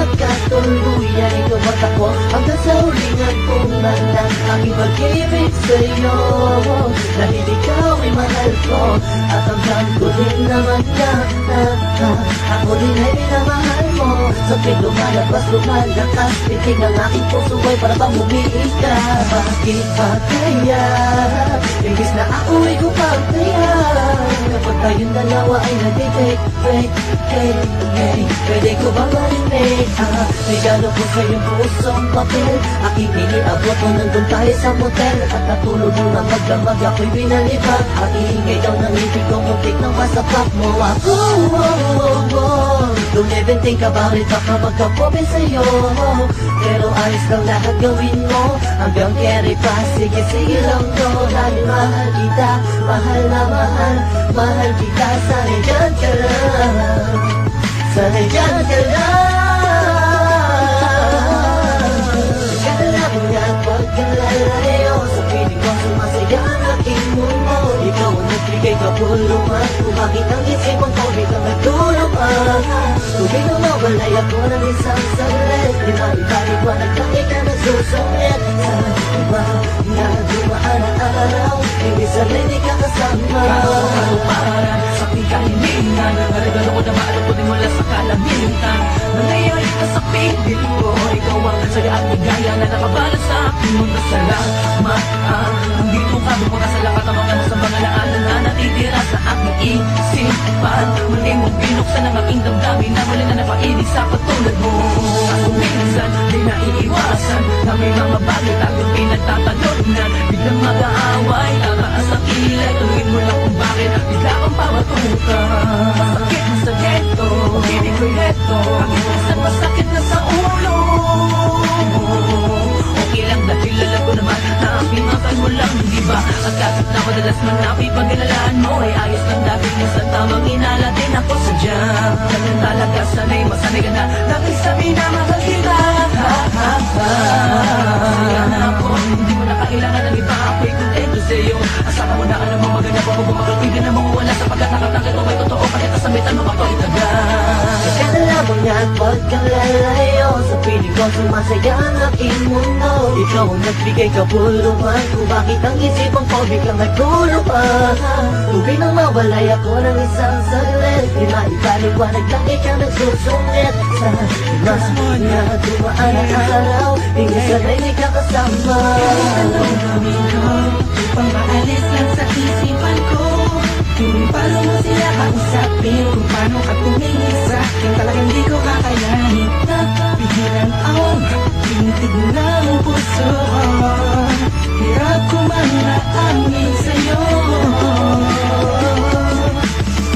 magkatuluyan. Ikaw at ako hanggang sa huling hagtunan ng aking pag-ibig sa'yo. Dahil ikaw ay mahal ko at hanggang ko din naman na ako din ay minamahal mo. Sa tuwing lumalabas, pitig ng aking puso ay para bang umiika. Bakit ba kaya imbis na ako ay kupagtaya kapag tayong dalawa ay nag-date? Pwede ko bang marinig regalo ko sa iyong pusong papel? Aking iniabot mo nandun tayo sa motel at natulog mo na magdamag ako'y binalibag. Ang iingay daw ng ibig ko muntik nang masapak mo ako. Don't even think about it, baka magkapobe sa'yo. Pero ayos lang lahat gawin mo hanggang carry pa. Sige lang no, dahil mahal kita. Mahal na mahal kita. Sana'y dyan ka lang, sana'y dyan ka lang. Kala mo yan pagkalalayo, sa piling ko sumasaya ang aking mundo. Ikaw ang nagbigay kapulungan, kung bakit ang isipan ko biglang nagtulungan. Tubig na mawalay ako ng isang saglit, di maibalik-walag lang ikaw nagsusungit. Sa iba na dumaan ang araw, hindi sanay di ka kasama. Para sa aking kahilingan, naregalo ko na maalap ko din mula sa kalamitan. Nangyayari ka sa piling ko, ikaw ang saya at ligaya na nakabalot sa aking mundo. Salamat nandito ka, bumura sa lakat ng mga masamang alaanan na natitira sa aking isipan. Muli mong binuksan ang aking damdamin na muli na napainig sa katulad mo. Ako minsan di naiiwasan na may mga bagay tayong pinagtatalunan. Biglang mag-aaway, tataas ang kilay, tuloy mo lang kung bakit bigla kang pamatuka. Masakit na sa ghetto, hindi ko'y heto, aking minsan masakit na sa ulo. Okay lang dahil alam ko naman na pinakal mo lang, di ba? At kahit na madalas man napipaginalaan mo ay ayos lang dahil minsan tamang inala din ako sadyang ganyan talaga, sanay masanay ka na dahil sabi na mahal kita. Masaya na ako, hindi mo na kailangan ng iba, ako'y kontento sa'yo. Asama mo na alam mo maganda pa kung makalpigin na mawawala sapagkat nakatanggal ko may totoo kahit nasamitan mo ako'y tagal. Kala mo yan pagkalalayo, sa piling ko sumasaya ang aking mundo. Ikaw ang nagbigay kapulungan, kung bakit ang isipan ko biglang nagtulungan. Tubig nang mawalay ako ng isang saglit, di maibalik-walag lang ikaw nagsusungit. Sa iba na dumaan ang araw, hindi sanay di ka kasama. Anong gawin ko upang maalis lang sa isipan ko? Kung paano mo sila kausapin, kung paano ka tumingin sa akin, talagang di ko kakayanin. Napigilan ang tintig ng puso ko, hirap ko manaamin sa'yo.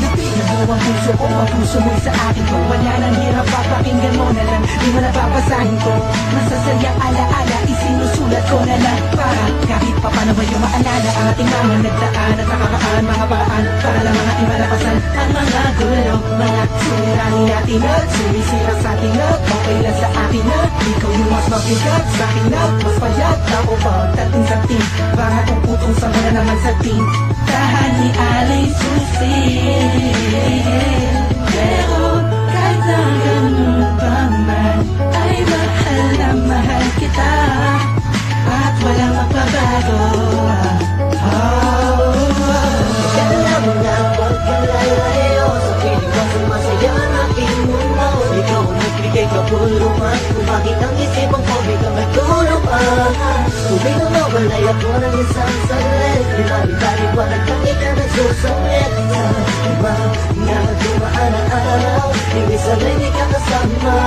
Napigilan ang puso ko, ang puso mo'y sa akin. Kung wala ng hirap, papakinggan mo na lang, di mo napapasahin ko. Masasayang alaala, isinusulat ko na lang para kahit pa paano ba yung maalala ang ating mga nagdaan at nakakaan mga paraan para lang mga ating malapasan ang mga gulo, mga suliranin natin at sumisira sa atin na okay lang sa akin na ikaw yung mas mabigat sa akin na mas payat ako pagdating sa team para kung putong sa mga naman sa team tahan ni Alay Susi. Pero kahit na ganun pa man ay mahal kita at walang magbabago. Kala mo na pagkalalayo, sa piling ko sumasaya ang aking mundo. Ikaw ang nagbigay kapulungan, kung bakit ang isipan ko biglang nagtulungan. Tubig na mawalay ako ng isang saglit, di maibalik-walag lang ikaw nagsusungit. Sa iba na dumaan ang araw, hindi sanay di ka kasama.